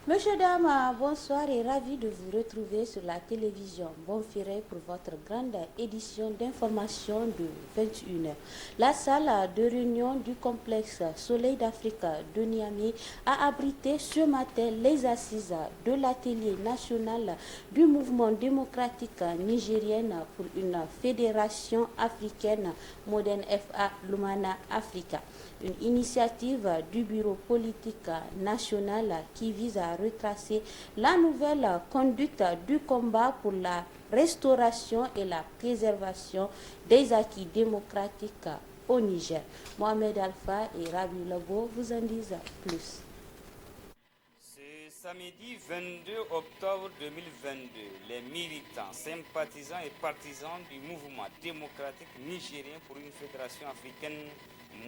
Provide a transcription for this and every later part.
Monsieur, dame, bonsoir et ravi de vous retrouver sur la télévision Bonferré pour votre grande édition d'information de 21h. La salle de réunion du complexe Soleil d'Afrique de Niamey a abrité ce matin les assises de l'atelier national du mouvement démocratique nigérien pour une fédération africaine moderne FA Lumana Africa, une initiative du bureau politique national qui vise à retracer la nouvelle conduite du combat pour la restauration et la préservation des acquis démocratiques au Niger. Mohamed Alpha et Rabi Labo vous en disent plus. Samedi 22 octobre 2022, les militants, sympathisants et partisans du mouvement démocratique nigérien pour une fédération africaine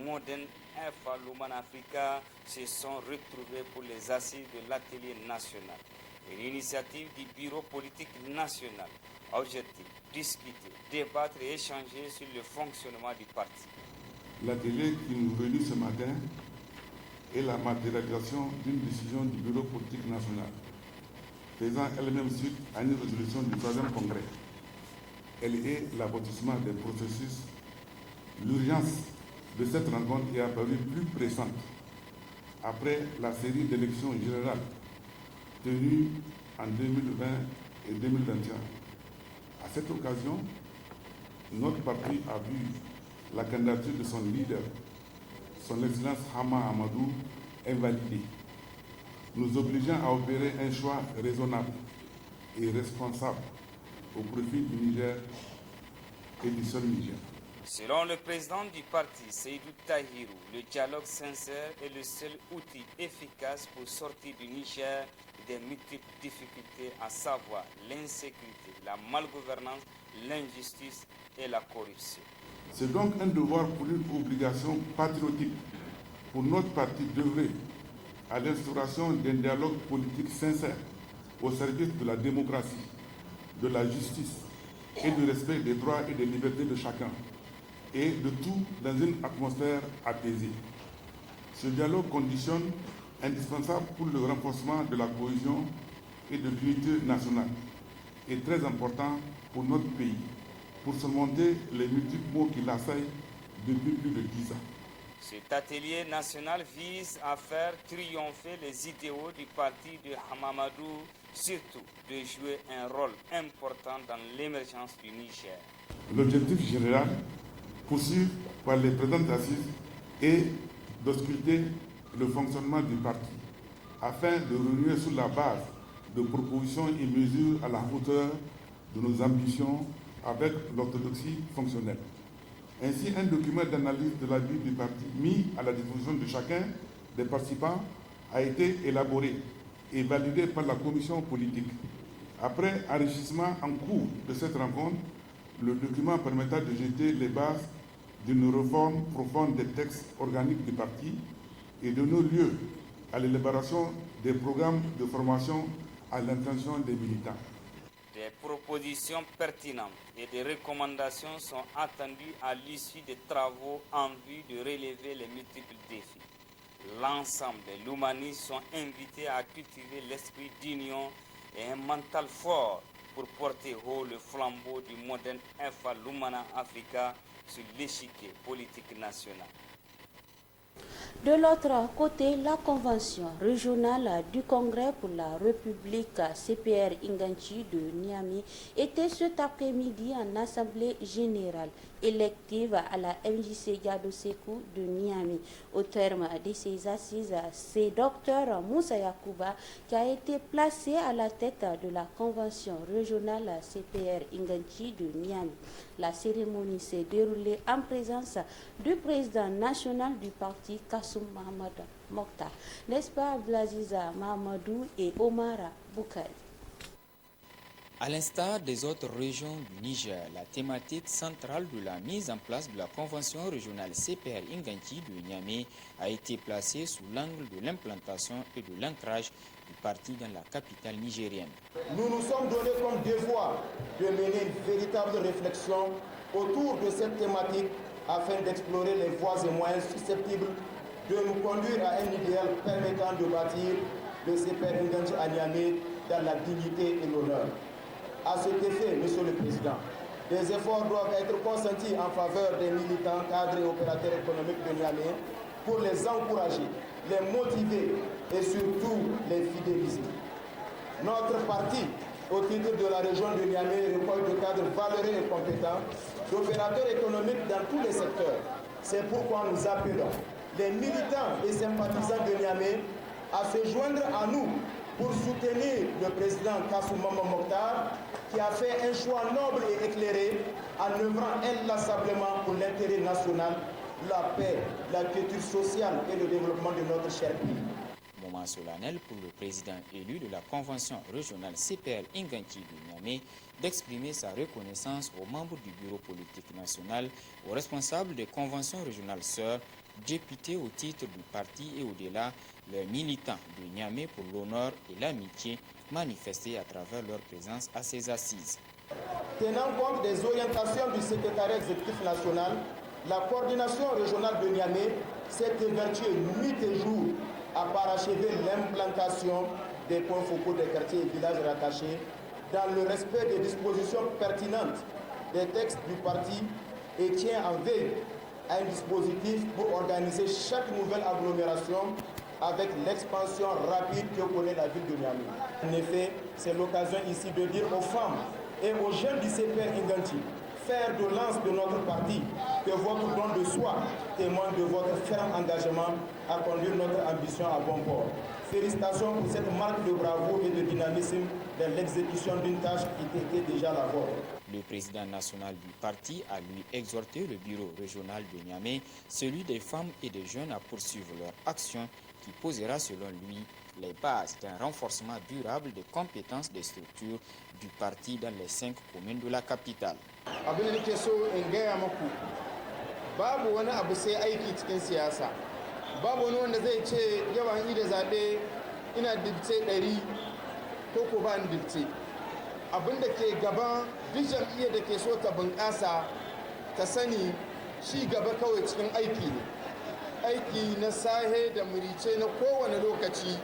moderne FA Lumana Africa se sont retrouvés pour les assises de l'atelier national. Une initiative du bureau politique national. Objectif, discuter, débattre et échanger sur le fonctionnement du parti. L'atelier qui nous réunit ce matin est la matérialisation d'une décision du bureau politique national, faisant elle-même suite à une résolution du 3e congrès. Elle est l'aboutissement des processus. L'urgence de cette rencontre est apparue plus pressante après la série d'élections générales tenues en 2020 et 2021. À cette occasion, notre parti a vu la candidature de son leader, son Excellence Hama Amadou, invalidée, nous obligeant à opérer un choix raisonnable et responsable au profit du Niger et du seul Niger. Selon le président du parti, Seydou Tahirou, le dialogue sincère est le seul outil efficace pour sortir du Niger des multiples difficultés, à savoir l'insécurité, la malgouvernance, l'injustice et la corruption. C'est donc un devoir pour une obligation patriotique pour notre parti d'œuvrer à l'instauration d'un dialogue politique sincère au service de la démocratie, de la justice et du respect des droits et des libertés de chacun, et de tout dans une atmosphère apaisée. Ce dialogue conditionne indispensable pour le renforcement de la cohésion et de l'unité nationale est très important pour notre pays, pour surmonter les multiples maux qui l'assaillent depuis plus de 10 ans. Cet atelier national vise à faire triompher les idéaux du parti de Hamamadou, surtout de jouer un rôle important dans l'émergence du Niger. L'objectif général poursuivi par les présentes assises est d'ausculter le fonctionnement du parti afin de réunir sur la base de propositions et mesures à la hauteur de nos ambitions avec l'orthodoxie fonctionnelle. Ainsi, un document d'analyse de la vie du parti mis à la disposition de chacun des participants a été élaboré et validé par la commission politique. Après enrichissement en cours de cette rencontre, le document permettra de jeter les bases d'une réforme profonde des textes organiques du parti et donner lieu à l'élaboration des programmes de formation à l'intention des militants. Des propositions pertinentes et des recommandations sont attendues à l'issue des travaux en vue de relever les multiples défis. L'ensemble des Lumanis sont invités à cultiver l'esprit d'union et un mental fort pour porter haut le flambeau du moderne FA Lumana Africa sur l'échiquier politique national. De l'autre côté, la convention régionale du Congrès pour la République CPR Inganchi de Niamey était cet après-midi en assemblée générale élective à la MJC Gado Sekou de Niamey. Au terme de ces assises, c'est Dr Moussa Yakouba qui a été placé à la tête de la convention régionale CPR Inganchi de Niamey. La cérémonie s'est déroulée en présence du président national du parti Kassoum Mohamed Mokhtar, n'est-ce pas Abdelaziza Mahamadou et Omar Boukari. À l'instar des autres régions du Niger, la thématique centrale de la mise en place de la convention régionale CPR Inganchi de Niamey a été placée sous l'angle de l'implantation et de l'ancrage du parti dans la capitale nigérienne. Nous nous sommes donné comme devoir de mener une véritable réflexion autour de cette thématique afin d'explorer les voies et moyens susceptibles de nous conduire à un idéal permettant de bâtir le CPR Nganji à Niamey dans la dignité et l'honneur. À cet effet, Monsieur le Président, des efforts doivent être consentis en faveur des militants, cadres et opérateurs économiques de Niamey pour les encourager, les motiver et surtout les fidéliser. Notre parti, au titre de la région de Niamey, recueille de cadres valeureux et compétents, d'opérateurs économiques dans tous les secteurs. C'est pourquoi nous appelons les militants et sympathisants de Niamey à se joindre à nous pour soutenir le président Kassoum Maman Mokhtar, qui a fait un choix noble et éclairé en œuvrant inlassablement pour l'intérêt national, la paix, la culture sociale et le développement de notre cher pays. Moment solennel pour le président élu de la convention régionale CPR Nganji de Niamey d'exprimer sa reconnaissance aux membres du bureau politique national, aux responsables des conventions régionales sœurs, députés au titre du parti et au-delà, les militants de Niamey pour l'honneur et l'amitié manifestés à travers leur présence à ces assises. Tenant compte des orientations du secrétariat exécutif national, la coordination régionale de Niamey s'est évertuée nuit et jour à parachever l'implantation des points focaux des quartiers et villages rattachés dans le respect des dispositions pertinentes des textes du parti et tient en veille à un dispositif pour organiser chaque nouvelle agglomération avec l'expansion rapide que connaît la ville de Niamey. En effet, c'est l'occasion ici de dire aux femmes et aux jeunes du CPR Nganji, faire de lance de notre parti, que votre don de soi témoigne de votre ferme engagement à conduire notre ambition à bon port. Félicitations pour cette marque de bravoure et de dynamisme dans l'exécution d'une tâche qui était déjà la vôtre. Le président national du parti a lui exhorté le bureau régional de Niamey, celui des femmes et des jeunes à poursuivre leur action qui posera selon lui les bases d'un renforcement durable des compétences des structures du parti dans les 5 communes de la capitale. Abin da nake so in gaya maku, babu wani abu sai aiki cikin siyasa. Babu wani wanda zai ce yawan da zaɓe ina dibce 100 ko ko ba ni dibce. Abin da ke gaban duk jam'iyyar da ke so ta bunƙasa ta sani shi gaba kawai cikin aiki ne. Aiki na sahe da murice na kowane lokaci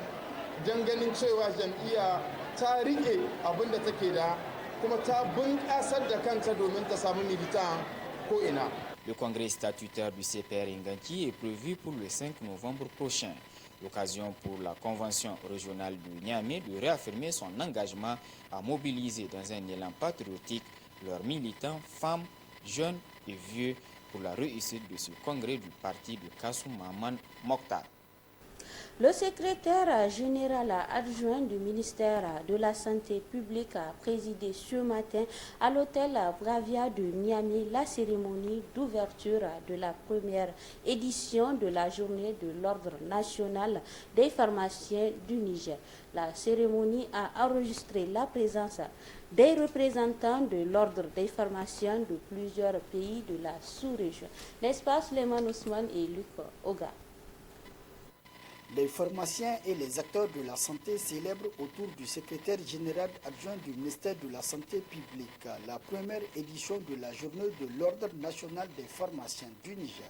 don ganin cewa jam'iyya ta riƙe abin da take da kuma ta bunƙasar da kanta domin ta samu militan ko ina. Le congrès statutaire du CPR Nganji est prévu pour le 5 novembre prochain. L'occasion pour la convention régionale de Niamey de réaffirmer son engagement à mobiliser dans un élan patriotique leurs militants, femmes, jeunes et vieux pour la réussite de ce congrès du parti de Kassoum Maman Mokhtar. Le secrétaire général adjoint du ministère de la Santé publique a présidé ce matin à l'hôtel Bravia de Niamey la cérémonie d'ouverture de la première édition de la journée de l'Ordre national des pharmaciens du Niger. La cérémonie a enregistré la présence des représentants de l'Ordre des pharmaciens de plusieurs pays de la sous-région. N'est-ce pas, Suleiman Ousmane et Luc Oga? Les pharmaciens et les acteurs de la santé célèbrent autour du secrétaire général adjoint du ministère de la Santé publique la première édition de la journée de l'Ordre national des pharmaciens du Niger.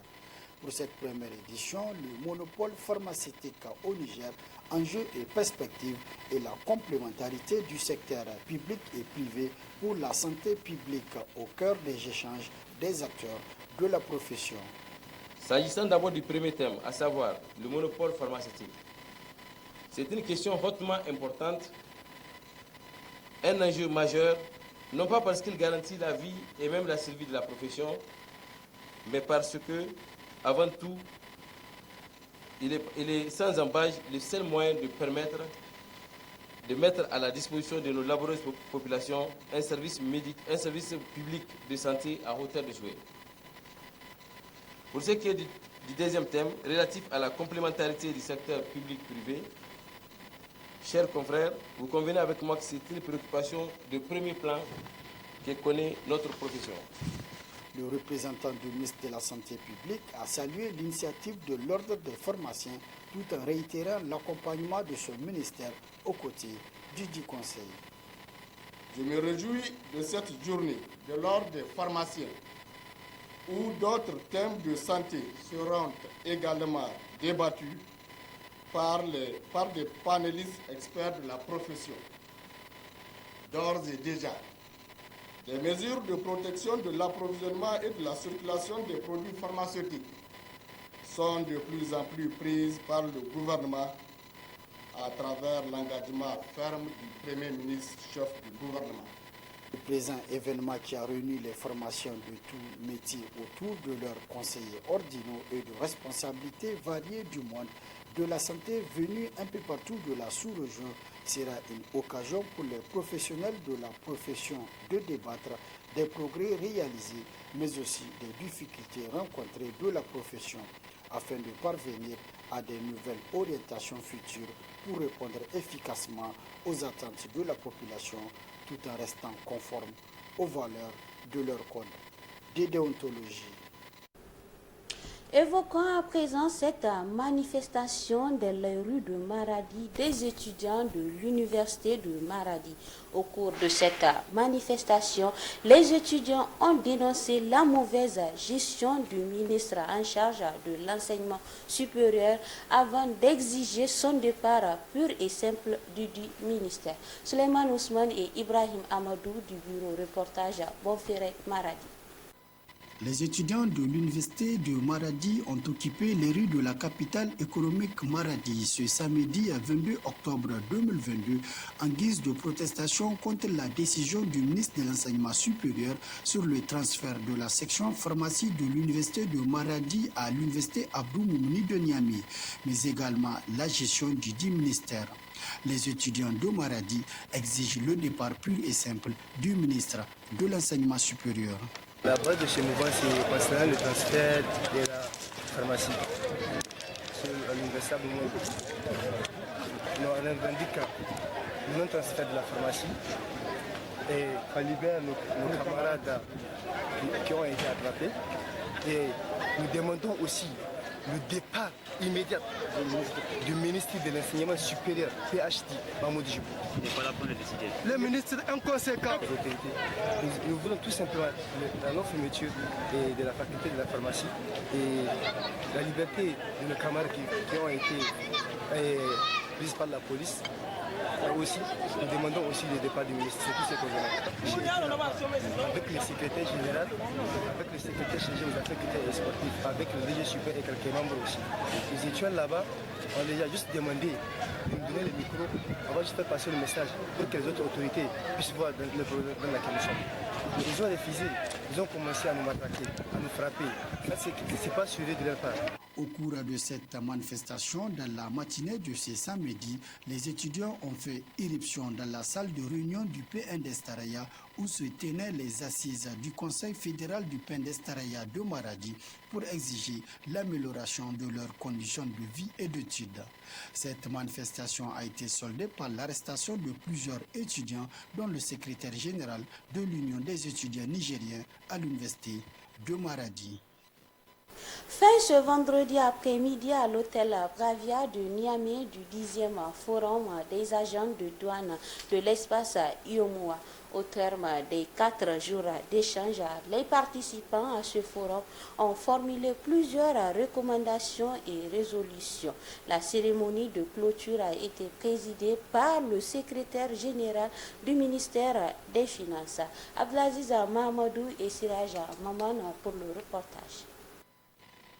Pour cette première édition, le monopole pharmaceutique au Niger, enjeux et perspectives et la complémentarité du secteur public et privé pour la santé publique au cœur des échanges des acteurs de la profession. S'agissant d'abord du premier thème, à savoir le monopole pharmaceutique, c'est une question hautement importante, un enjeu majeur, non pas parce qu'il garantit la vie et même la survie de la profession, mais parce que, avant tout, il est sans embâche le seul moyen de mettre à la disposition de nos laborieuses populations un service public de santé à hauteur de jouer. Pour ce qui est du deuxième thème, relatif à la complémentarité du secteur public-privé, chers confrères, vous convenez avec moi que c'est une préoccupation de premier plan que connaît notre profession. Le représentant du ministre de la Santé publique a salué l'initiative de l'Ordre des pharmaciens tout en réitérant l'accompagnement de ce ministère aux côtés du Conseil. Je me réjouis de cette journée de l'Ordre des pharmaciens où d'autres thèmes de santé seront également débattus par des panélistes experts de la profession. D'ores et déjà, des mesures de protection de l'approvisionnement et de la circulation des produits pharmaceutiques sont de plus en plus prises par le gouvernement à travers l'engagement ferme du Premier ministre chef du gouvernement. Le présent événement qui a réuni les formations de tous métiers autour de leurs conseillers ordinaux et de responsabilités variées du monde de la santé venus un peu partout de la sous-région sera une occasion pour les professionnels de la profession de débattre des progrès réalisés, mais aussi des difficultés rencontrées de la profession afin de parvenir à des nouvelles orientations futures pour répondre efficacement aux attentes de la population tout en restant conforme aux valeurs de leur code de déontologie. Évoquons à présent cette manifestation dans les rues de Maradi des étudiants de l'université de Maradi. Au cours de cette manifestation, les étudiants ont dénoncé la mauvaise gestion du ministre en charge de l'enseignement supérieur avant d'exiger son départ pur et simple du ministère. Suleiman Ousmane et Ibrahim Amadou du bureau reportage Bonferré Maradi. Les étudiants de l'université de Maradi ont occupé les rues de la capitale économique Maradi ce samedi 22 octobre 2022 en guise de protestation contre la décision du ministre de l'enseignement supérieur sur le transfert de la section pharmacie de l'université de Maradi à l'université Abdou Moumouni de Niamey, mais également la gestion du dit ministère. Les étudiants de Maradi exigent le départ pur et simple du ministre de l'enseignement supérieur. La base de ce mouvement, c'est concernant le transfert de la pharmacie à l'université de Mouni. Nous revendiquons le non-transfert de la pharmacie et qu'on libère nos camarades qui ont été attrapés. Et nous demandons aussi le départ immédiat du ministre de l'enseignement supérieur, PhD, Mahmoud Djibou. Le ministre inconséquent. Nous voulons tout simplement la non-fermeture de la faculté de la pharmacie et la liberté de nos camarades qui ont été prises par la police. Et aussi, nous demandons aussi le départ du ministre. C'est tout ce qu'on demande. Avec le secrétaire général, avec le secrétaire chargé aux affaires culturelles et sportives, avec le DG super et quelques membres aussi. Nous étions là-bas, on les a juste demandé de nous donner le micro, on va juste faire passer le message pour que les autres autorités puissent voir dans le problème dans lequel nous sommes. Ils ont refusé, ils ont commencé à nous matraquer, à nous frapper. Ça, c'est pas assuré de leur part. Au cours de cette manifestation, dans la matinée de ce samedi, les étudiants ont fait irruption dans la salle de réunion du PNDS Taraya où se tenaient les assises du Conseil fédéral du PNDS Taraya de Maradi pour exiger l'amélioration de leurs conditions de vie et d'études. Cette manifestation a été soldée par l'arrestation de plusieurs étudiants, dont le secrétaire général de l'Union des étudiants nigériens à l'université de Maradi. Fin ce vendredi après-midi à l'hôtel Bravia de Niamey du 10e forum des agents de douane de l'espace Iomoa. Au terme des 4 jours d'échange, les participants à ce forum ont formulé plusieurs recommandations et résolutions. La cérémonie de clôture a été présidée par le secrétaire général du ministère des Finances, Abdelaziz Mahamadou et Siraja Maman pour le reportage.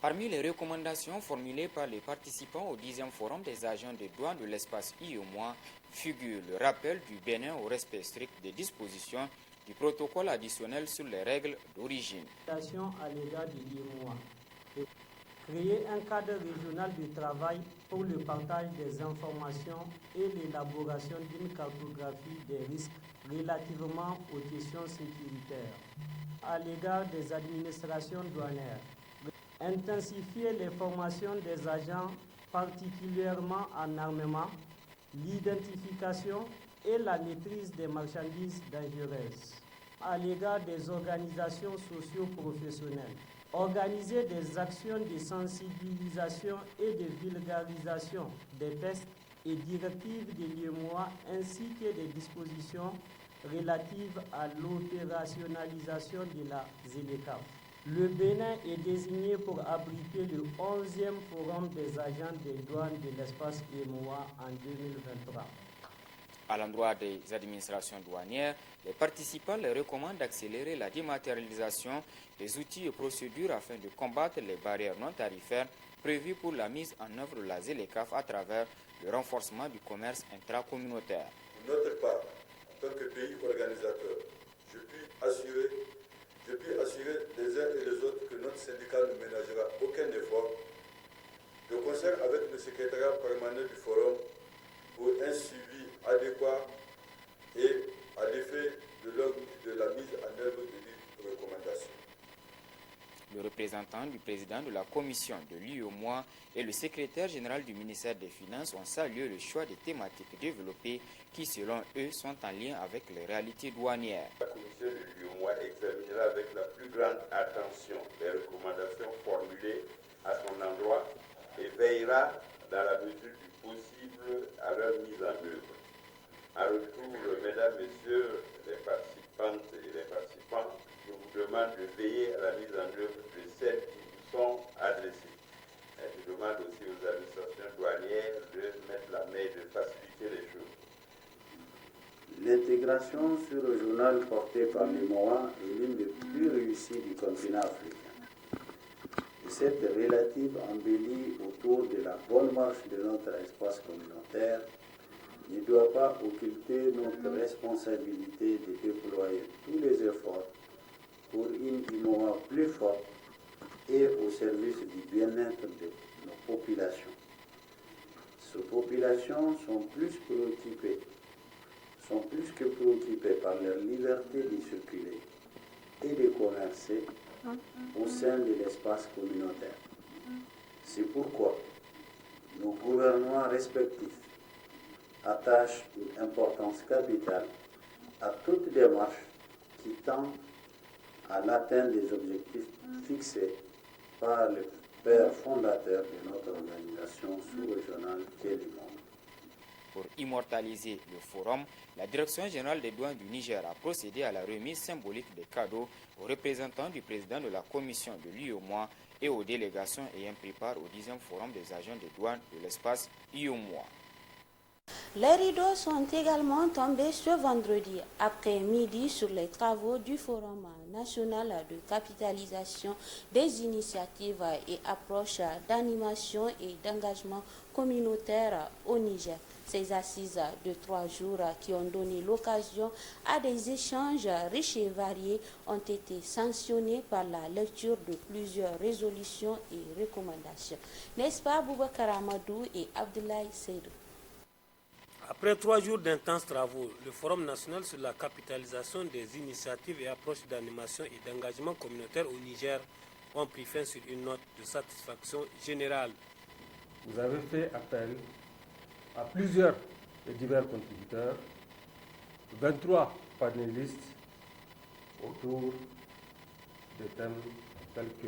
Parmi les recommandations formulées par les participants au 10e forum des agents de douane de l'espace IOMOA figure le rappel du Bénin au respect strict des dispositions du protocole additionnel sur les règles d'origine. À l'égard de l'IOMOA, créer un cadre régional de travail pour le partage des informations et l'élaboration d'une cartographie des risques relativement aux questions sécuritaires. À l'égard des administrations douanières, intensifier les formations des agents, particulièrement en armement, l'identification et la maîtrise des marchandises dangereuses. À l'égard des organisations socio-professionnelles, organiser des actions de sensibilisation et de vulgarisation des tests et directives de l'IEMOA ainsi que des dispositions relatives à l'opérationnalisation de la ZLECAF. Le Bénin est désigné pour abriter le 11e forum des agents des douanes de l'espace UEMOA en 2023. À l'endroit des administrations douanières, les participants les recommandent d'accélérer la dématérialisation des outils et procédures afin de combattre les barrières non tarifaires prévues pour la mise en œuvre de la ZLECAf à travers le renforcement du commerce intracommunautaire. Pour notre part, en tant que pays organisateur, je puis assurer les uns et les autres que notre syndicat ne ménagera aucun effort de concert avec le secrétariat permanent du forum pour un suivi adéquat et à l'effet de la mise en œuvre de recommandations. Le représentant du président de la commission de l'UEMOA et le secrétaire général du ministère des Finances ont salué le choix des thématiques développées qui, selon eux, sont en lien avec les réalités douanières. La commission de l'UEMOA examinera avec la plus grande attention les recommandations formulées à son endroit et veillera, dans la mesure du possible, à leur mise en œuvre. En retour, mesdames, messieurs, les participantes et les participants, je vous demande de veiller à la mise en œuvre de celles qui vous sont adressées. Et je demande aussi aux administrations douanières de mettre la main et de faciliter les choses. L'intégration sur-régionale portée par l'UEMOA est l'une des plus réussies du continent africain. Et cette relative embellie autour de la bonne marche de notre espace communautaire ne doit pas occulter notre responsabilité de déployer tous les efforts pour une UEMOA plus forte et au service du bien-être de nos populations. Ces populations sont plus que préoccupées par leur liberté de circuler et de commercer au sein de l'espace communautaire. C'est pourquoi nos gouvernements respectifs attachent une importance capitale à toute démarche qui tend à l'atteinte des objectifs fixés par le père fondateur de notre organisation sous-régionale qui est l'UEMOA. Pour immortaliser le forum, la Direction générale des douanes du Niger a procédé à la remise symbolique des cadeaux aux représentants du président de la commission de l'UEMOA et aux délégations ayant pris part au 10e forum des agents de douane de l'espace UEMOA. Les rideaux sont également tombés ce vendredi après-midi sur les travaux du Forum national de capitalisation des initiatives et approches d'animation et d'engagement communautaire au Niger. Ces assises de 3 jours qui ont donné l'occasion à des échanges riches et variés ont été sanctionnées par la lecture de plusieurs résolutions et recommandations. N'est-ce pas Boubacar Amadou et Abdoulaye Seydou? Après 3 jours d'intenses travaux, le Forum national sur la capitalisation des initiatives et approches d'animation et d'engagement communautaire au Niger ont pris fin sur une note de satisfaction générale. Vous avez fait appel à plusieurs et divers contributeurs, 23 panélistes autour des thèmes tels que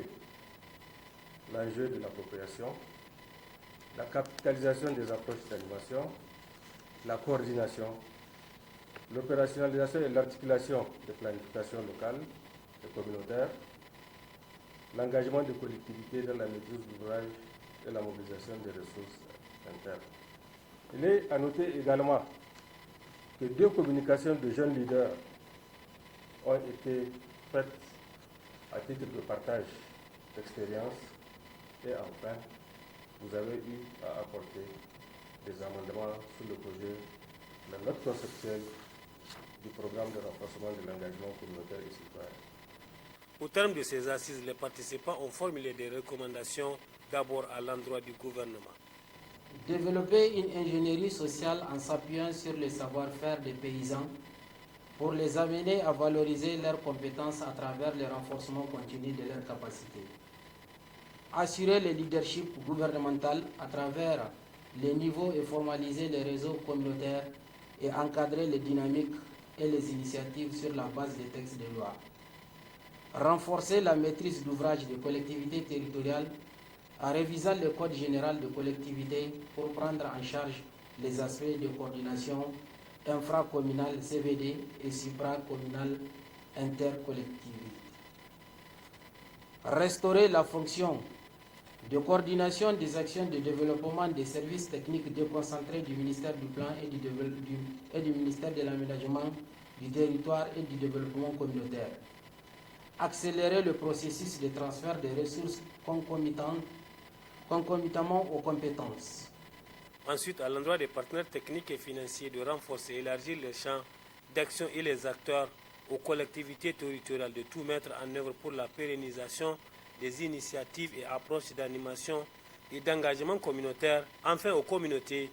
l'enjeu de l'appropriation, la capitalisation des approches d'animation, la coordination, l'opérationnalisation et l'articulation des planifications locales et communautaires, l'engagement des collectivités dans la maîtrise d'ouvrage et la mobilisation des ressources internes. Il est à noter également que 2 communications de jeunes leaders ont été faites à titre de partage d'expérience et enfin, vous avez eu à apporter des amendements sur le projet, la note conceptuelle du programme de renforcement de l'engagement communautaire et citoyen. Au terme de ces assises, les participants ont formulé des recommandations d'abord à l'endroit du gouvernement. Développer une ingénierie sociale en s'appuyant sur le savoir-faire des paysans pour les amener à valoriser leurs compétences à travers le renforcement continu de leurs capacités. Assurer le leadership gouvernemental à travers les niveaux et formaliser les réseaux communautaires et encadrer les dynamiques et les initiatives sur la base des textes de loi. Renforcer la maîtrise d'ouvrage des collectivités territoriales en révisant le Code général de collectivité pour prendre en charge les aspects de coordination infracommunale CVD et supracommunale intercollectivité. restaurer la fonction de coordination des actions de développement des services techniques déconcentrés du ministère du Plan et du ministère de l'Aménagement du territoire et du développement communautaire. Accélérer le processus de transfert des ressources concomitamment aux compétences. Ensuite, à l'endroit des partenaires techniques et financiers, de renforcer et élargir les champs d'action et les acteurs aux collectivités territoriales, de tout mettre en œuvre pour la pérennisation des initiatives et approches d'animation et d'engagement communautaire. Enfin, aux communautés,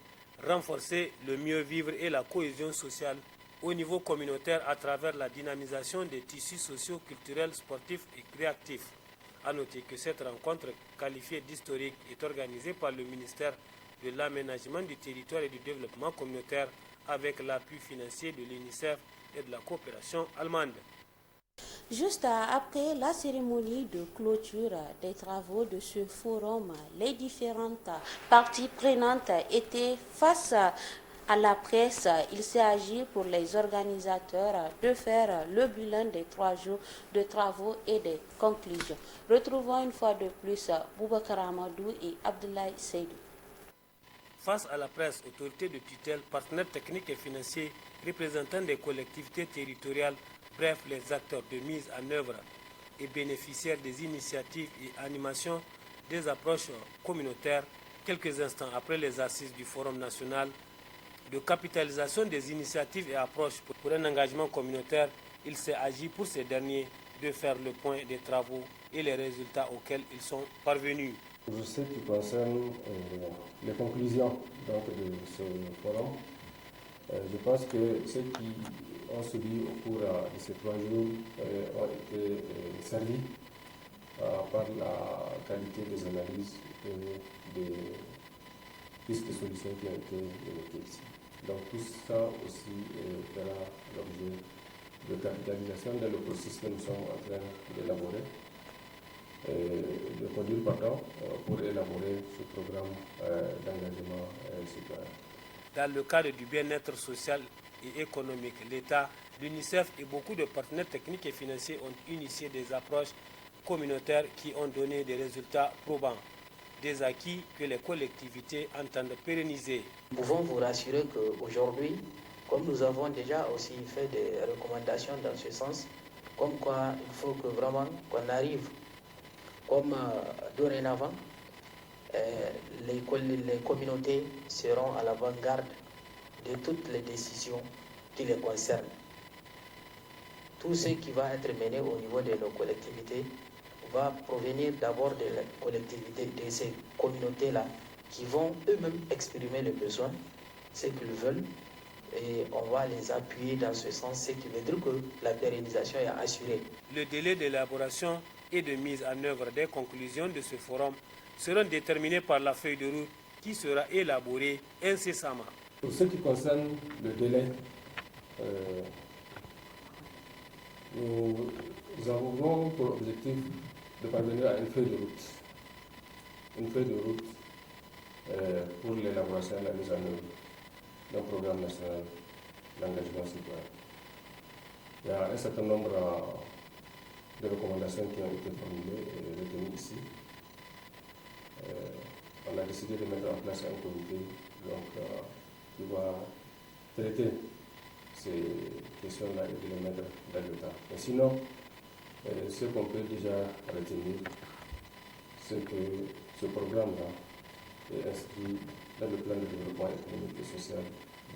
renforcer le mieux vivre et la cohésion sociale au niveau communautaire à travers la dynamisation des tissus sociaux, culturels, sportifs et créatifs. A noter que cette rencontre qualifiée d'historique est organisée par le ministère de l'Aménagement du territoire et du développement communautaire avec l'appui financier de l'UNICEF et de la coopération allemande. Juste après la cérémonie de clôture des travaux de ce forum, les différentes parties prenantes étaient face à la presse. Il s'est agi pour les organisateurs de faire le bilan des 3 jours de travaux et des conclusions. Retrouvons une fois de plus Boubacar Amadou et Abdoulaye Seydou. Face à la presse, autorités de tutelle, partenaires techniques et financiers, représentants des collectivités territoriales, bref, les acteurs de mise en œuvre et bénéficiaires des initiatives et animations des approches communautaires, quelques instants après les assises du Forum national de capitalisation des initiatives et approches pour un engagement communautaire, il s'est agi pour ces derniers de faire le point des travaux et les résultats auxquels ils sont parvenus. Pour ce qui concerne les conclusions donc, de ce forum, je pense que ceux qui ont suivi au cours de ces 3 jours ont été servis par la qualité des analyses et des pistes de solutions qui ont été évoquées ici. Donc tout ça aussi fera l'objet de capitalisation dans le processus que nous sommes en train d'élaborer. De conduire pour élaborer ce programme d'engagement citoyen. Dans le cadre du bien-être social et économique, l'État, l'UNICEF et beaucoup de partenaires techniques et financiers ont initié des approches communautaires qui ont donné des résultats probants, des acquis que les collectivités entendent pérenniser. Nous pouvons vous rassurer qu'aujourd'hui, comme nous avons déjà aussi fait des recommandations dans ce sens, comme quoi il faut que vraiment qu'on arrive comme dorénavant, les communautés seront à l'avant-garde de toutes les décisions qui les concernent. Tout ce qui va être mené au niveau de nos collectivités va provenir d'abord de la collectivité, de ces communautés-là, qui vont eux-mêmes exprimer le besoin, ce qu'ils veulent, et on va les appuyer dans ce sens, ce qui veut dire que la pérennisation est assurée. Le délai d'élaboration et de mise en œuvre des conclusions de ce forum seront déterminés par la feuille de route qui sera élaborée incessamment. Pour ce qui concerne le délai, nous avons pour objectif de parvenir à une feuille de route. Une feuille de route pour l'élaboration et la mise en œuvre d'un programme national d'engagement citoyen. Il y a un certain nombre de recommandations qui ont été formulées et retenues ici. On a décidé de mettre en place un comité qui va traiter ces questions-là et de les mettre dans le temps. Mais sinon, ce qu'on peut déjà retenir, c'est que ce programme-là est inscrit dans le plan de développement économique et social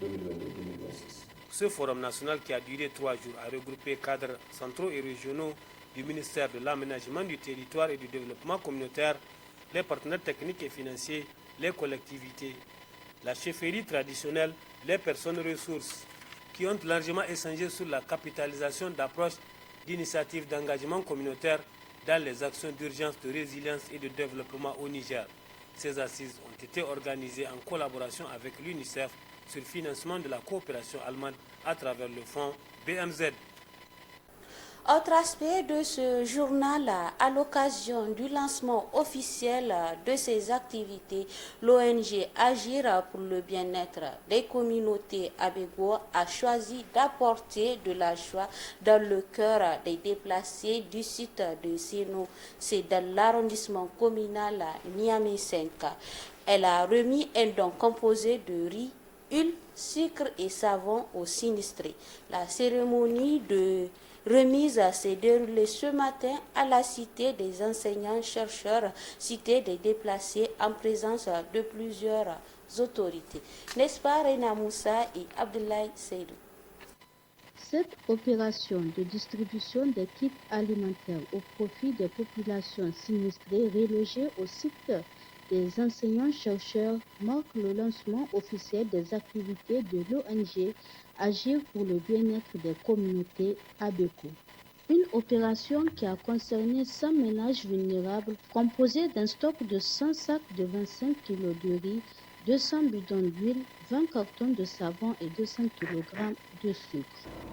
2022-2026. Ce forum national qui a duré 3 jours a regroupé cadres centraux et régionaux du ministère de l'Aménagement du territoire et du développement communautaire, les partenaires techniques et financiers, les collectivités, la chefferie traditionnelle, les personnes ressources, qui ont largement échangé sur la capitalisation d'approches d'initiatives d'engagement communautaire dans les actions d'urgence, de résilience et de développement au Niger. Ces assises ont été organisées en collaboration avec l'UNICEF sur le financement de la coopération allemande à travers le fonds BMZ. Autre aspect de ce journal, à l'occasion du lancement officiel de ses activités, l'ONG Agir pour le bien-être des communautés Abego a choisi d'apporter de la joie dans le cœur des déplacés du site de Seno. C'est dans l'arrondissement communal Niamey 5. Elle a remis un don composé de riz, huile, sucre et savon aux sinistrés. La cérémonie de remise s'est déroulée ce matin à la cité des enseignants-chercheurs, cité des déplacés en présence de plusieurs autorités. N'est-ce pas Reina Moussa et Abdoulaye Seydou? Cette opération de distribution des kits alimentaires au profit des populations sinistrées relogées au site des enseignants-chercheurs marque le lancement officiel des activités de l'ONG Agir pour le bien-être des communautés ABECO. Une opération qui a concerné 100 ménages vulnérables composés d'un stock de 100 sacs de 25 kg de riz, 200 bidons d'huile, 20 cartons de savon et 200 kg de sucre.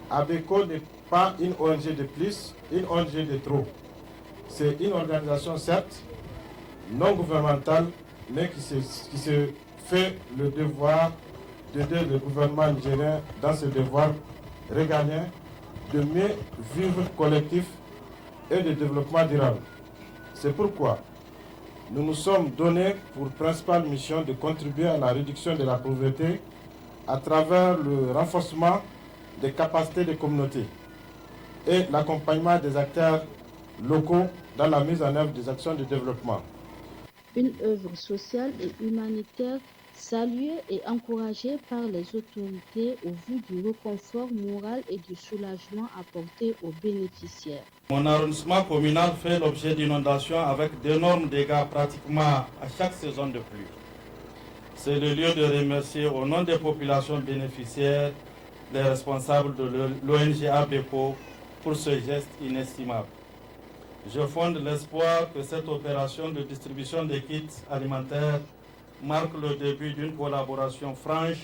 ABECO n'est pas une ONG de plus, une ONG de trop. C'est une organisation certes non gouvernementale, mais qui se fait le devoir d'aider le gouvernement nigérien dans ses devoirs régaliens de mieux vivre collectif et de développement durable. C'est pourquoi nous nous sommes donnés pour principale mission de contribuer à la réduction de la pauvreté à travers le renforcement des capacités des communautés et l'accompagnement des acteurs locaux dans la mise en œuvre des actions de développement. Une œuvre sociale et humanitaire saluée et encouragée par les autorités au vu du réconfort moral et du soulagement apporté aux bénéficiaires. Mon arrondissement communal fait l'objet d'inondations avec d'énormes dégâts pratiquement à chaque saison de pluie. C'est le lieu de remercier au nom des populations bénéficiaires les responsables de l'ONG ABECO pour ce geste inestimable. Je fonde l'espoir que cette opération de distribution des kits alimentaires marque le début d'une collaboration franche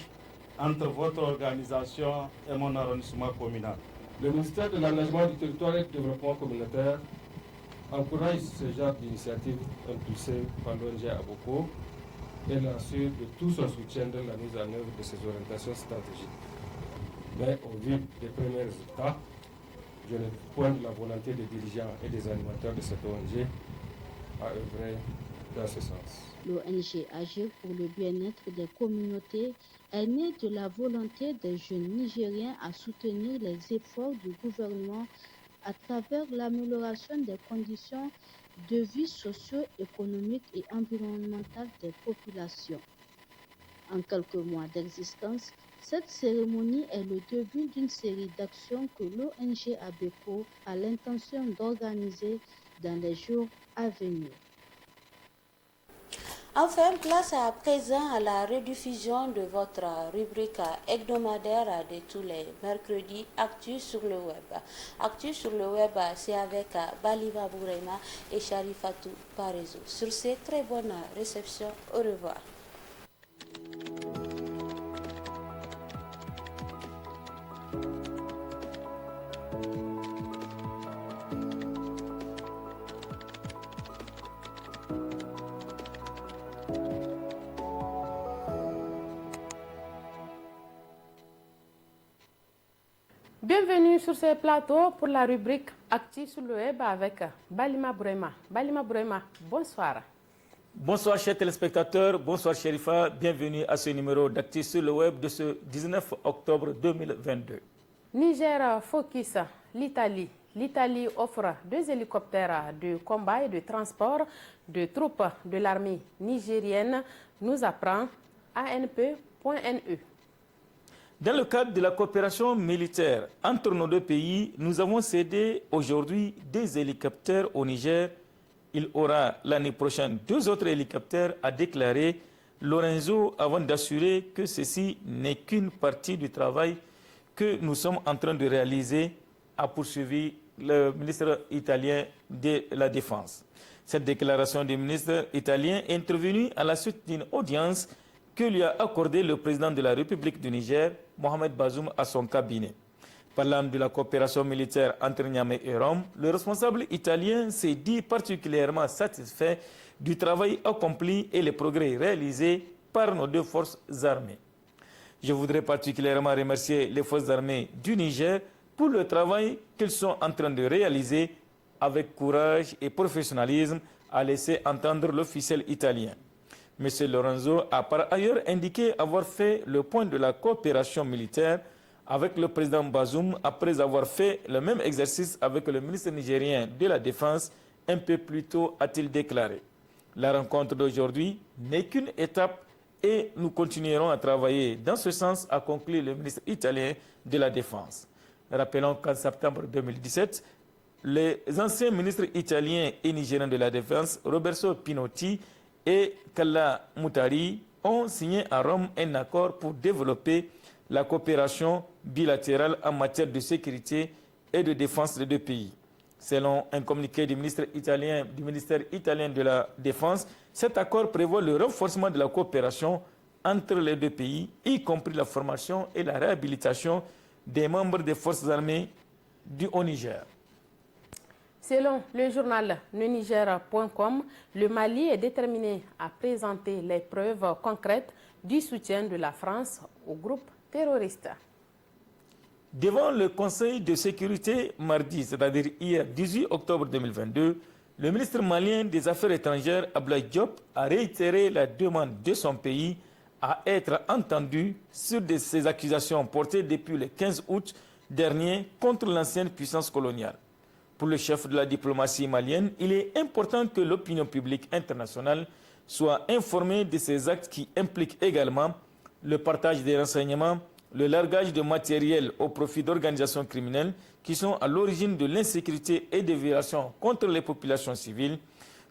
entre votre organisation et mon arrondissement communal. Le ministère de l'Aménagement du Territoire et du Développement communautaire encourage ce genre d'initiative impulsée par l'ONG ABECO et l'assure de tout son soutien dans la mise en œuvre de ses orientations stratégiques. Mais au vu des premiers résultats, je ne pointe la volonté des dirigeants et des animateurs de cette ONG à œuvrer dans ce sens. L'ONG Agir pour le bien-être des communautés est née de la volonté des jeunes Nigériens à soutenir les efforts du gouvernement à travers l'amélioration des conditions de vie socio-économique et environnementale des populations. En quelques mois d'existence, cette cérémonie est le début d'une série d'actions que l'ONG ABECO a l'intention d'organiser dans les jours à venir. Enfin, place à présent à la rediffusion de votre rubrique hebdomadaire de tous les mercredis, Actu sur le web. Actu sur le web, c'est avec Balima Bourema et Sharifatou Parezo. Sur ces très bonnes réceptions, au revoir. Bienvenue sur ce plateau pour la rubrique Actu sur le web avec Balima Bourema. Balima Bourema, bonsoir. Bonsoir chers téléspectateurs, bonsoir Sherifa, bienvenue à ce numéro d'Actu sur le web de ce 19 octobre 2022. Niger Focus, l'Italie. L'Italie offre 2 hélicoptères de combat et de transport de troupes de l'armée nigérienne, nous apprend ANP.NE. Dans le cadre de la coopération militaire entre nos deux pays, nous avons cédé aujourd'hui 2 hélicoptères au Niger. Il aura l'année prochaine 2 autres hélicoptères, a déclaré Lorenzo, avant d'assurer que ceci n'est qu'une partie du travail que nous sommes en train de réaliser, a poursuivi le ministre italien de la Défense. Cette déclaration du ministre italien est intervenue à la suite d'une audience que lui a accordé le président de la République du Niger, Mohamed Bazoum, à son cabinet. Parlant de la coopération militaire entre Niamey et Rome, le responsable italien s'est dit particulièrement satisfait du travail accompli et les progrès réalisés par nos deux forces armées. Je voudrais particulièrement remercier les forces armées du Niger pour le travail qu'ils sont en train de réaliser avec courage et professionnalisme, a laissé entendre l'officiel italien. M. Lorenzo a par ailleurs indiqué avoir fait le point de la coopération militaire avec le président Bazoum après avoir fait le même exercice avec le ministre nigérien de la Défense un peu plus tôt, a-t-il déclaré. La rencontre d'aujourd'hui n'est qu'une étape et nous continuerons à travailler dans ce sens, a conclu le ministre italien de la Défense. Rappelons qu'en septembre 2017, les anciens ministres italiens et nigériens de la Défense, Roberto Pinotti et Kalla Moutari, ont signé à Rome un accord pour développer la coopération bilatérale en matière de sécurité et de défense des deux pays. Selon un communiqué du ministère italien de la Défense, cet accord prévoit le renforcement de la coopération entre les deux pays, y compris la formation et la réhabilitation des membres des forces armées du Haut-Niger. Selon le journal leniger.com, le Mali est déterminé à présenter les preuves concrètes du soutien de la France au groupe terroriste. Devant le Conseil de sécurité mardi, c'est-à-dire hier 18 octobre 2022, le ministre malien des Affaires étrangères, Abdoulaye Diop, a réitéré la demande de son pays à être entendu sur ces accusations portées depuis le 15 août dernier contre l'ancienne puissance coloniale. Pour le chef de la diplomatie malienne, il est important que l'opinion publique internationale soit informée de ces actes qui impliquent également le partage des renseignements, le largage de matériel au profit d'organisations criminelles qui sont à l'origine de l'insécurité et des violations contre les populations civiles.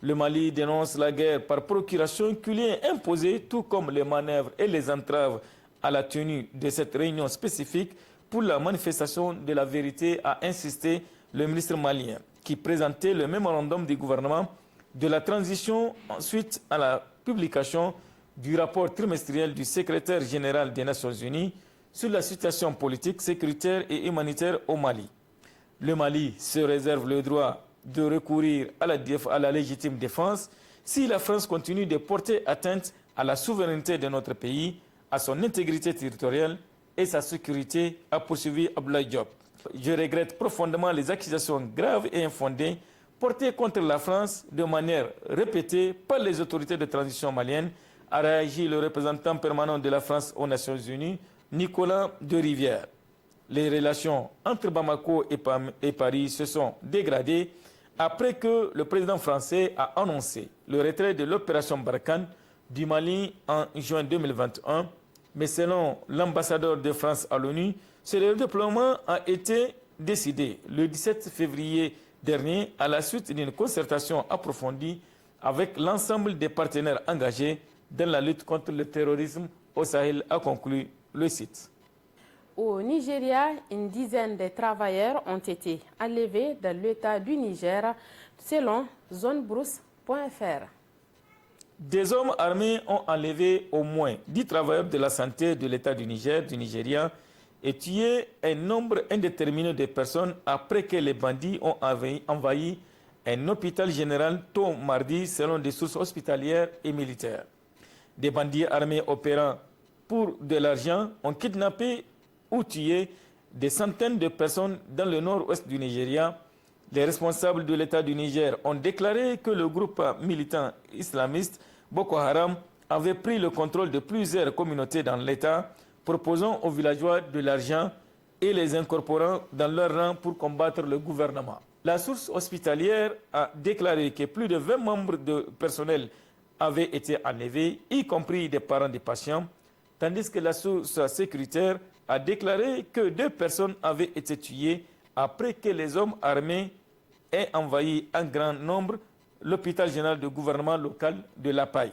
Le Mali dénonce la guerre par procuration qui lui est imposée, tout comme les manœuvres et les entraves à la tenue de cette réunion spécifique pour la manifestation de la vérité, a insisté le ministre malien, qui présentait le mémorandum du gouvernement de la transition suite à la publication du rapport trimestriel du secrétaire général des Nations Unies sur la situation politique, sécuritaire et humanitaire au Mali. Le Mali se réserve le droit de recourir à la légitime défense si la France continue de porter atteinte à la souveraineté de notre pays, à son intégrité territoriale et sa sécurité, a poursuivi Abdoulaye Diop. Je regrette profondément les accusations graves et infondées portées contre la France de manière répétée par les autorités de transition maliennes, a réagi le représentant permanent de la France aux Nations Unies, Nicolas de Rivière. Les relations entre Bamako et Paris se sont dégradées après que le président français a annoncé le retrait de l'opération Barkhane du Mali en juin 2021. Mais selon l'ambassadeur de France à l'ONU, ce redéploiement a été décidé le 17 février dernier à la suite d'une concertation approfondie avec l'ensemble des partenaires engagés dans la lutte contre le terrorisme au Sahel, a conclu le site. Au Nigeria, une dizaine de travailleurs ont été enlevés dans l'État du Niger, selon zonebrousse.fr. Des hommes armés ont enlevé au moins 10 travailleurs de la santé de l'État du Niger, du Nigeria, et tué un nombre indéterminé de personnes après que les bandits ont envahi un hôpital général tôt mardi, selon des sources hospitalières et militaires. Des bandits armés opérant pour de l'argent ont kidnappé ou tué des centaines de personnes dans le nord-ouest du Nigeria. Les responsables de l'État du Niger ont déclaré que le groupe militant islamiste Boko Haram avait pris le contrôle de plusieurs communautés dans l'État, proposant aux villageois de l'argent et les incorporant dans leur rang pour combattre le gouvernement. La source hospitalière a déclaré que plus de 20 membres de personnel avaient été enlevés, y compris des parents des patients, tandis que la source sécuritaire a déclaré que 2 personnes avaient été tuées après que les hommes armés aient envahi en grand nombre l'hôpital général de gouvernement local de La Paille.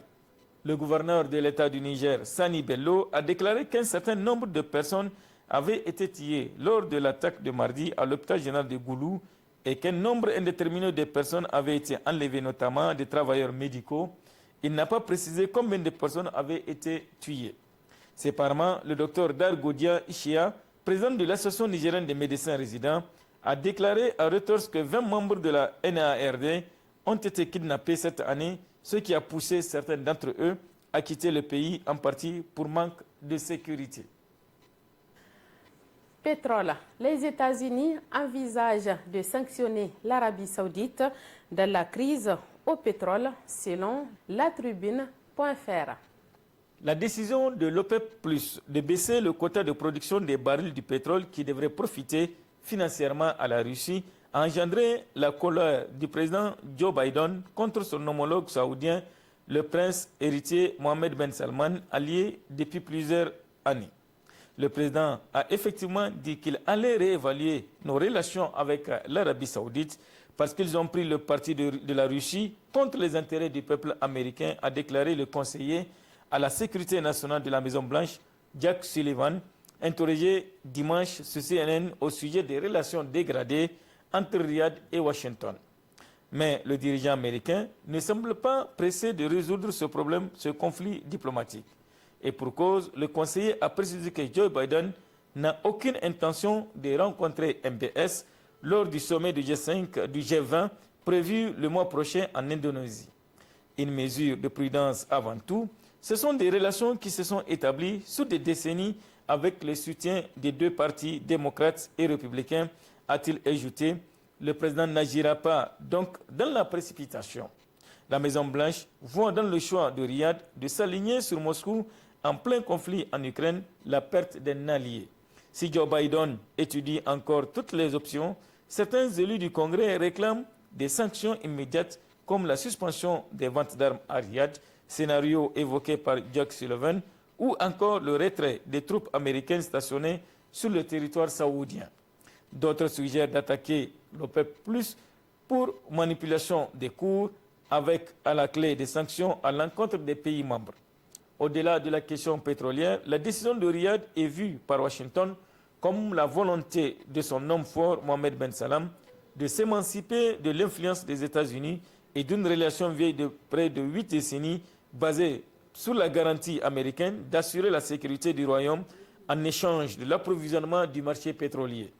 Le gouverneur de l'État du Niger, Sani Bello, a déclaré qu'un certain nombre de personnes avaient été tuées lors de l'attaque de mardi à l'hôpital général de Goulou et qu'un nombre indéterminé de personnes avaient été enlevées, notamment des travailleurs médicaux. Il n'a pas précisé combien de personnes avaient été tuées. Séparément, le docteur Dargoudia Ishia, président de l'Association nigérienne des médecins résidents, a déclaré à Reuters que 20 membres de la NARD ont été kidnappés cette année, ce qui a poussé certains d'entre eux à quitter le pays, en partie pour manque de sécurité. Pétrole. Les États-Unis envisagent de sanctionner l'Arabie saoudite dans la crise au pétrole, selon la tribune.fr. La décision de l'OPEP+, de baisser le quota de production des barils du pétrole qui devrait profiter financièrement à la Russie a engendré la colère du président Joe Biden contre son homologue saoudien, le prince héritier Mohammed Ben Salman, allié depuis plusieurs années. Le président a effectivement dit qu'il allait réévaluer nos relations avec l'Arabie saoudite parce qu'ils ont pris le parti de la Russie contre les intérêts du peuple américain, a déclaré le conseiller à la sécurité nationale de la Maison-Blanche, Jack Sullivan, interrogé dimanche sur CNN au sujet des relations dégradées entre Riyad et Washington. Mais le dirigeant américain ne semble pas pressé de résoudre ce problème, ce conflit diplomatique. Et pour cause, le conseiller a précisé que Joe Biden n'a aucune intention de rencontrer MBS lors du sommet du G5, du G20 prévu le mois prochain en Indonésie. Une mesure de prudence avant tout. Ce sont des relations qui se sont établies sous des décennies avec le soutien des deux partis démocrates et républicains, a-t-il ajouté. Le président n'agira pas donc dans la précipitation. La Maison-Blanche voit dans le choix de Riyad de s'aligner sur Moscou en plein conflit en Ukraine la perte d'un allié. Si Joe Biden étudie encore toutes les options, certains élus du Congrès réclament des sanctions immédiates comme la suspension des ventes d'armes à Riyad, scénario évoqué par Jack Sullivan, ou encore le retrait des troupes américaines stationnées sur le territoire saoudien. D'autres suggèrent d'attaquer l'OPEP+ pour manipulation des cours avec à la clé des sanctions à l'encontre des pays membres. Au-delà de la question pétrolière, la décision de Riyad est vue par Washington comme la volonté de son homme fort, Mohammed Ben Salman, de s'émanciper de l'influence des États-Unis et d'une relation vieille de près de 8 décennies basée sur la garantie américaine d'assurer la sécurité du royaume en échange de l'approvisionnement du marché pétrolier.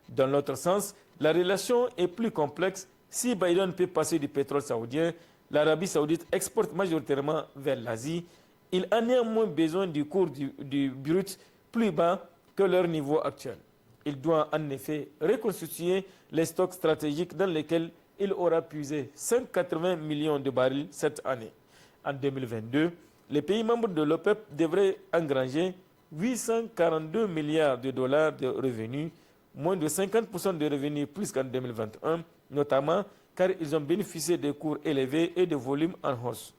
Dans l'autre sens, la relation est plus complexe. Si Biden peut passer du pétrole saoudien, l'Arabie saoudite exporte majoritairement vers l'Asie. Il a néanmoins besoin du cours du brut plus bas que leur niveau actuel. Il doit en effet reconstituer les stocks stratégiques dans lesquels il aura puisé 180 millions de barils cette année. En 2022, les pays membres de l'OPEP devraient engranger 842 milliards de dollars de revenus, moins de 50% de revenus plus qu'en 2021, notamment car ils ont bénéficié de cours élevés et de volumes en hausse.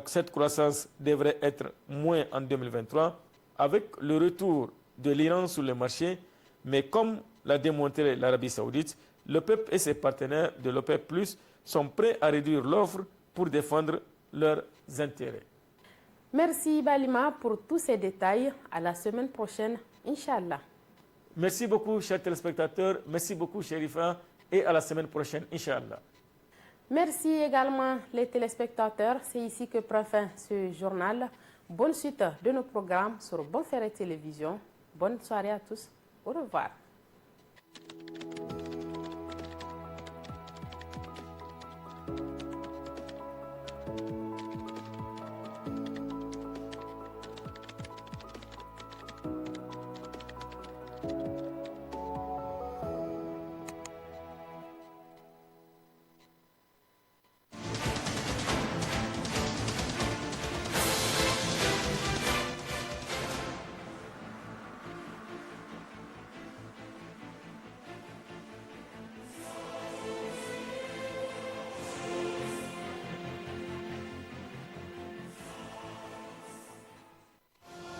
Cette croissance devrait être moins en 2023 avec le retour de l'Iran sur le marché, mais comme l'a démontré l'Arabie saoudite, l'OPEP et ses partenaires de l'OPEP+ sont prêts à réduire l'offre pour défendre leurs intérêts. Merci Balima pour tous ces détails. À la semaine prochaine, Inch'Allah. Merci beaucoup, chers téléspectateurs. Merci beaucoup, Sherifa. Et à la semaine prochaine, Inch'Allah. Merci également les téléspectateurs. C'est ici que prend fin ce journal. Bonne suite de nos programmes sur Bonferré Télévision. Bonne soirée à tous. Au revoir.